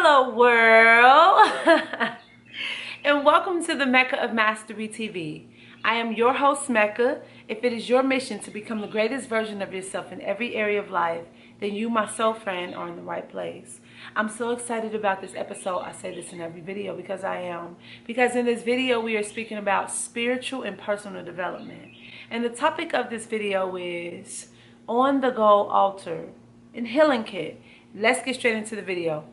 Hello world and welcome to the Mecca of Mastery TV. I am your host Mecca. If it is your mission to become the greatest version of yourself in every area of life, then you, my soul friend, are in the right place. I'm so excited about this episode. I say this in every video because I am. Because in this video we are speaking about spiritual and personal development. And the topic of this video is On the Go Altar and Healing Kit. Let's get straight into the video.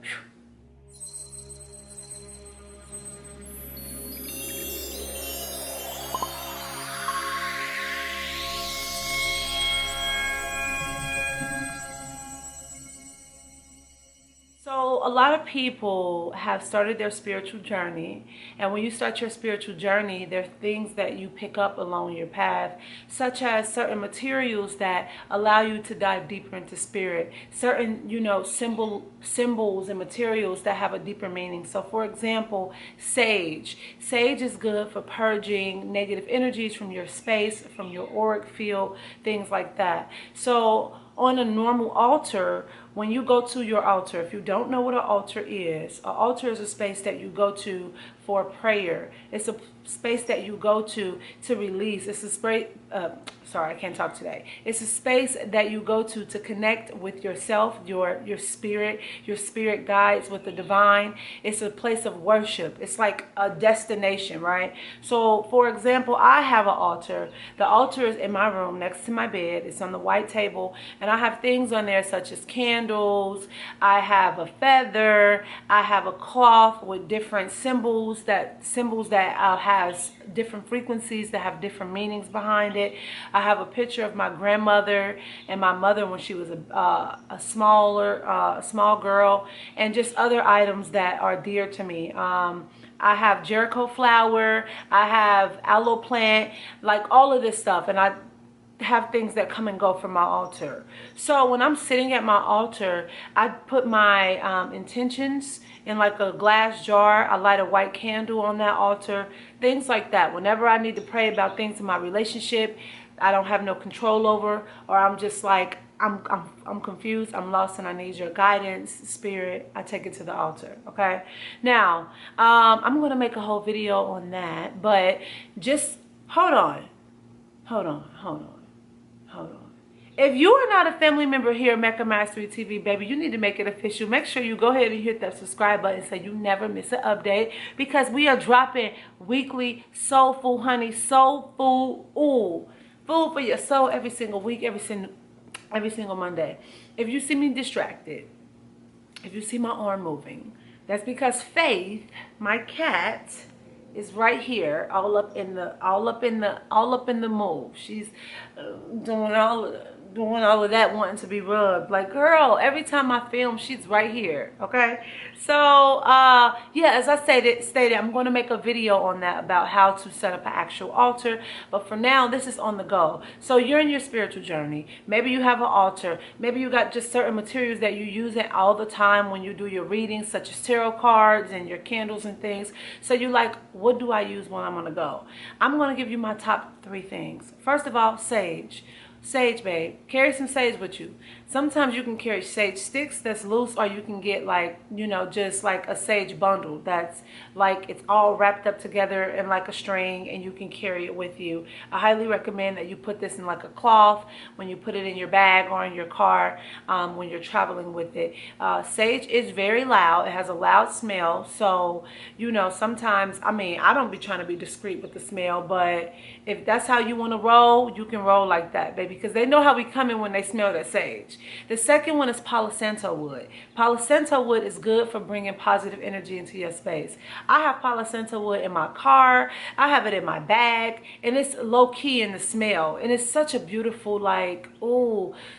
So a lot of people have started their spiritual journey, and when you start your spiritual journey, there are things that you pick up along your path, such as certain materials that allow you to dive deeper into spirit, certain, symbols and materials that have a deeper meaning. So for example, sage. Sage is good for purging negative energies from your space, from your auric field, things like that. So on a normal altar, when you go to your altar, if you don't know what an altar is a space that you go to for prayer. It's a space that you go to release. It's a space, sorry, I can't talk today. It's a space that you go to connect with yourself, your spirit guides with the divine. It's a place of worship. It's like a destination, right? So for example, I have an altar. The altar is in my room next to my bed. It's on the white table, and I have things on there such as candles. I have a feather. I have a cloth with different symbols that has different frequencies that have different meanings behind it. I have a picture of my grandmother and my mother when she was a small girl, and just other items that are dear to me. I have Jericho flower, I have aloe plant, like all of this stuff, and I have things that come and go from my altar. So when I'm sitting at my altar, I put my intentions in like a glass jar. I light a white candle on that altar, things like that. Whenever I need to pray about things in my relationship I don't have no control over, or I'm just like I'm confused, I'm lost, and I need your guidance, spirit, I take it to the altar. Okay, now I'm gonna make a whole video on that, but just hold on. If you are not a family member here at Mecca Mastery TV, baby, you need to make it official. Make sure you go ahead and hit that subscribe button so you never miss an update, because we are dropping weekly soulful, honey, soulful, food for your soul every single week, every single Monday. If you see me distracted, if you see my arm moving, that's because Faith, my cat, is right here, all up in the move. She's doing all of that, wanting to be rubbed. Like, girl, every time I film, she's right here. Okay, so yeah, as I stated, I'm going to make a video on that about how to set up an actual altar. But for now, this is on the go. So you're in your spiritual journey. Maybe you have an altar. Maybe you got just certain materials that you use it all the time when you do your readings, such as tarot cards and your candles and things. So you like, what do I use when I'm on the go? I'm going to give you my top 3 things. First of all, sage. Sage, babe, carry some sage with you. Sometimes you can carry sage sticks that's loose, or you can get like, just like a sage bundle that's like it's all wrapped up together in like a string, and you can carry it with you. I highly recommend that you put this in like a cloth when you put it in your bag or in your car when you're traveling with it. Sage is very loud. It has a loud smell, so sometimes, I don't be trying to be discreet with the smell, but if that's how you want to roll, you can roll like that, baby, because they know how we come in when they smell that sage. The second one is Palo Santo wood. Palo Santo wood is good for bringing positive energy into your space. I have Palo Santo wood in my car. I have it in my bag, and it's low key in the smell, and it's such a beautiful, like,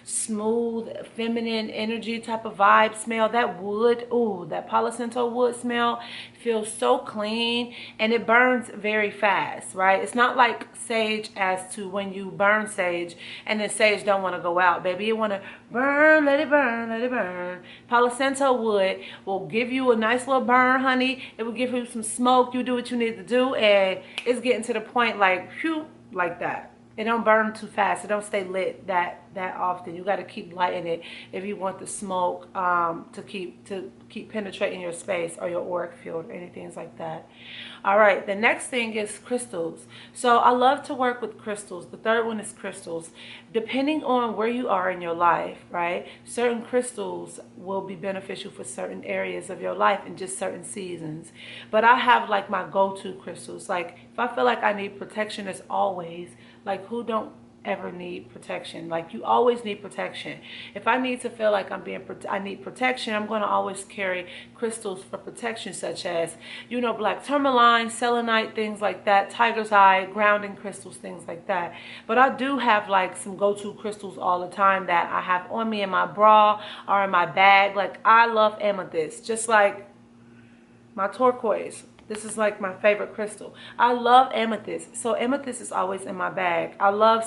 smooth, feminine energy type of vibe smell. That wood, that Palo Santo wood smell feels so clean, and it burns very fast, right? It's not like sage as to when you burn sage and then sage don't want to go out, baby. You want to burn, let it burn, let it burn. Palo Santo wood will give you a nice little burn, honey. It will give you some smoke. You do what you need to do, and it's getting to the point like, phew, like that. It don't burn too fast. It don't stay lit that that often. You got to keep lighting it if you want the smoke to keep penetrating your space or your auric field or anything like that. All right, the next thing is crystals. So I love to work with crystals. The third one is crystals. Depending on where you are in your life, right? Certain crystals will be beneficial for certain areas of your life in just certain seasons. But I have like my go-to crystals. Like if I feel like I need protection as always, like who don't ever need protection? Like you always need protection. If I need to feel like I need protection, I'm going to always carry crystals for protection, such as, you know, black tourmaline, selenite, things like that, tiger's eye, grounding crystals, things like that. But I do have like some go-to crystals all the time that I have on me in my bra or in my bag. Like I love amethyst, just like my turquoise. This is like my favorite crystal. I love amethyst. So amethyst is always in my bag. I love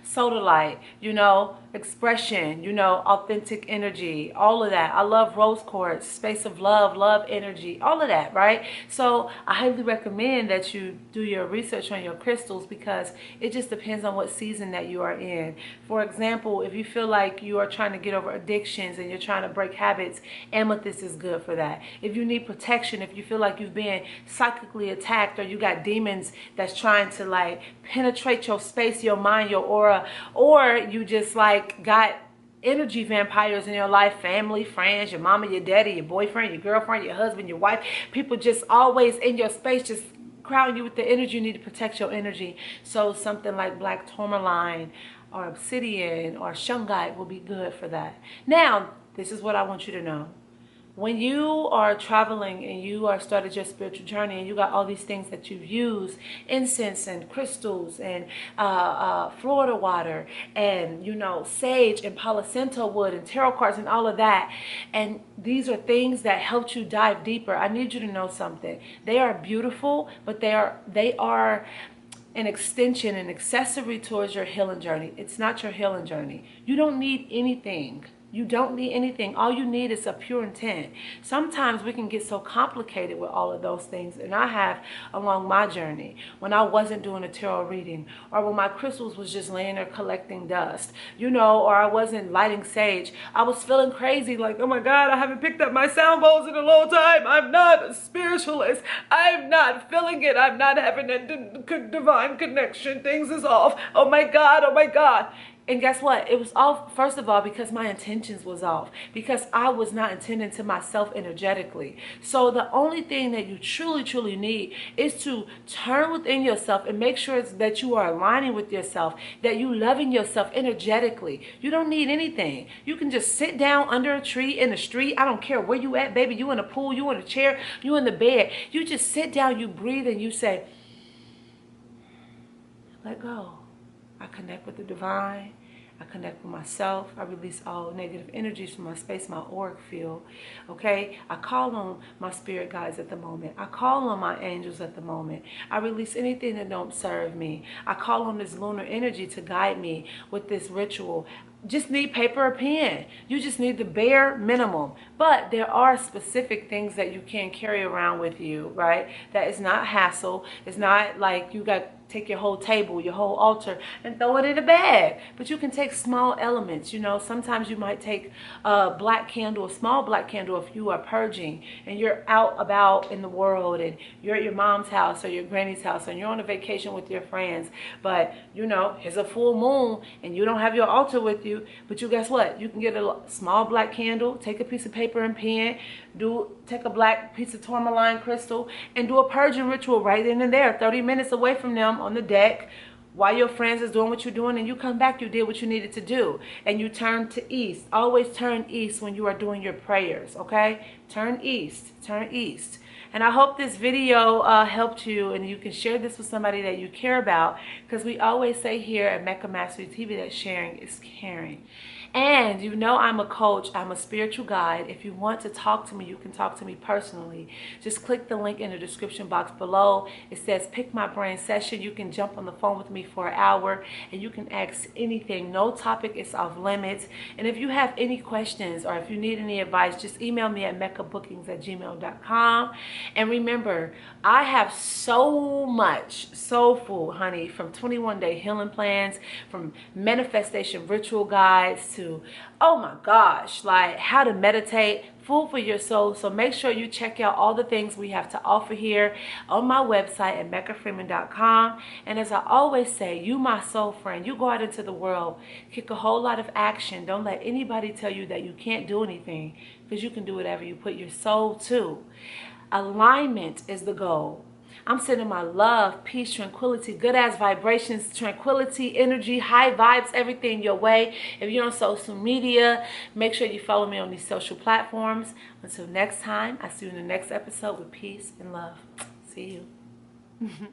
sodalite, you know, expression, you know, authentic energy, all of that. I love rose quartz, space of love, love energy, all of that, right? So I highly recommend that you do your research on your crystals because it just depends on what season that you are in. For example, if you feel like you are trying to get over addictions and you're trying to break habits, amethyst is good for that. If you need protection, if you feel like you've been psychically attacked or you got demons that's trying to like penetrate your space, your mind, your aura, or you just like got energy vampires in your life, family, friends, your mama, your daddy, your boyfriend, your girlfriend, your husband, your wife, people just always in your space, just crowding you with the energy. You need to protect your energy. So something like black tourmaline or obsidian or shungite will be good for that. Now, this is what I want you to know. When you are traveling and you are started your spiritual journey and you got all these things that you've used, incense and crystals and Florida water and, you know, sage and Palo Santo wood and tarot cards and all of that, and these are things that helped you dive deeper, I need you to know something. They are beautiful, but they are an extension, an accessory towards your healing journey. It's not your healing journey. You don't need anything. You don't need anything. All you need is a pure intent. Sometimes we can get so complicated with all of those things. And I have along my journey when I wasn't doing a tarot reading or when my crystals was just laying there collecting dust, you know, or I wasn't lighting sage. I was feeling crazy like, oh my God, I haven't picked up my sound bowls in a long time. I'm not a spiritualist. I'm not feeling it. I'm not having a divine connection. Things is off. Oh my God. Oh my God. And guess what? It was off, first of all, because my intentions was off. Because I was not intending to myself energetically. So the only thing that you truly, truly need is to turn within yourself and make sure that you are aligning with yourself, that you loving yourself energetically. You don't need anything. You can just sit down under a tree in the street. I don't care where you at, baby. You in a pool, you in a chair, you in the bed. You just sit down, you breathe, and you say, let go. I connect with the divine. I connect with myself. I release all negative energies from my space, my auric field. Okay? I call on my spirit guides at the moment. I call on my angels at the moment. I release anything that don't serve me. I call on this lunar energy to guide me with this ritual. Just need paper or pen. You just need the bare minimum. But there are specific things that you can carry around with you, right? That is not hassle. It's not like you got take your whole table, your whole altar, and throw it in a bag. But you can take small elements. You know, sometimes you might take a black candle, a small black candle if you are purging and you're out about in the world and you're at your mom's house or your granny's house and you're on a vacation with your friends. But, you know, it's a full moon and you don't have your altar with you. But you guess what? You can get a small black candle, take a piece of paper and pen, take a black piece of tourmaline crystal and do a purging ritual right then and there, 30 minutes away from them on the deck while your friends is doing what you're doing, and you come back, you did what you needed to do, and you turn to east. Always turn east when you are doing your prayers, okay? Turn east, turn east. And I hope this video helped you, and you can share this with somebody that you care about, because we always say here at Mecca Mastery TV that sharing is caring. And you know I'm a coach, I'm a spiritual guide. If you want to talk to me, you can talk to me personally. Just click the link in the description box below. It says Pick My Brain Session. You can jump on the phone with me for an hour and you can ask anything. No topic is off limits. And if you have any questions or if you need any advice, just email me at meccabookings@gmail.com. And remember, I have so much soul food, honey, from 21-day healing plans, from manifestation ritual guides to, oh my gosh, like how to meditate, food for your soul. So make sure you check out all the things we have to offer here on my website at meccafreeman.com. And as I always say, you my soul friend, you go out into the world, kick a whole lot of action. Don't let anybody tell you that you can't do anything, because you can do whatever you put your soul to. Alignment is the goal. I'm sending my love, peace, tranquility, good ass vibrations, tranquility, energy, high vibes, everything your way. If you're on social media, make sure you follow me on these social platforms. Until next time, I see you in the next episode with peace and love. See you.